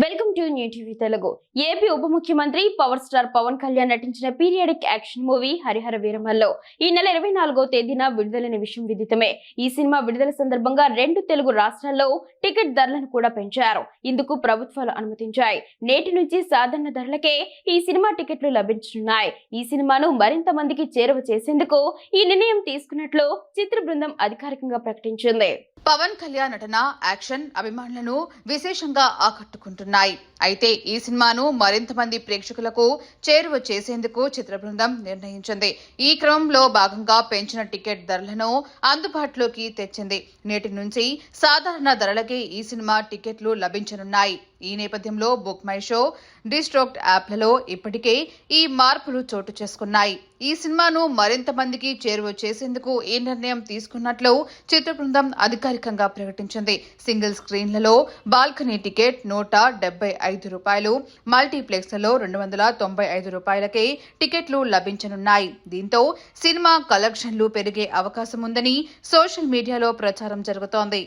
Welcome to new TV Telugu. AP ఉప ముఖ్యమంత్రి power star Pawan Kalyan నటించిన పీరియాడిక్ యాక్షన్ మూవీ హరిహర వీరమల్లో ఈ నెల 24వ తేదీన విడుదలైన విషయం విదితమే. ఈ సినిమా విడుదల సందర్భంగా 2 తెలుగు రాష్ట్రాల్లో టికెట్ ధరలను కూడా పెంచారు. ఇందుకు ప్రభుత్వాలు అనుమతించాయి. నేటి నుంచి సాధారణ ధరలకే ఈ సినిమా టికెట్లు లభించనున్నాయి. ఈ సినిమాను మరింత మందికి చేరువ చేసేందుకు ఈ నిర్ణయం తీసుకున్నట్లు చిత్ర బృందం అధికారికంగా ప్రకటించింది. పవన్ కళ్యాణ్ నటన, యాక్షన్ అభిమానులను విశేషంగా ఆకట్టుకుంటున్నాయి. అయితే ఈ సినిమాను మరింత మంది ప్రేక్షకులకు చేరువ చేసేందుకు చిత్ర బృందం నిర్ణయించింది. ఈ క్రమంలో భాగంగా పెంచిన టికెట్ ధరలను అందుబాటులోకి తెచ్చింది. నేటి నుంచి సాధారణ ధరలకే ఈ సినిమా టికెట్లు లభించనున్నాయి. ఈ నేపథ్యంలో బుక్ మై షో, డిస్ట్రాక్ట్ యాప్లలో ఇప్పటికే ఈ మార్పులు చోటు చేసుకున్నాయి. ఈ సినిమాను మరింత మందికి చేరువ చేసేందుకు ఈ నిర్ణయం తీసుకున్నట్లు చిత్ర బృందం అధికారికంగా ప్రకటించింది. సింగిల్ స్క్రీన్లలో బాల్కనీ టికెట్ ₹175, మల్టీప్లెక్స్లలో ₹295కే టికెట్లు లభించనున్నాయి. దీంతో సినిమా కలెక్షన్లు పెరిగే అవకాశం ఉందని సోషల్ మీడియాలో ప్రచారం జరుగుతోంది.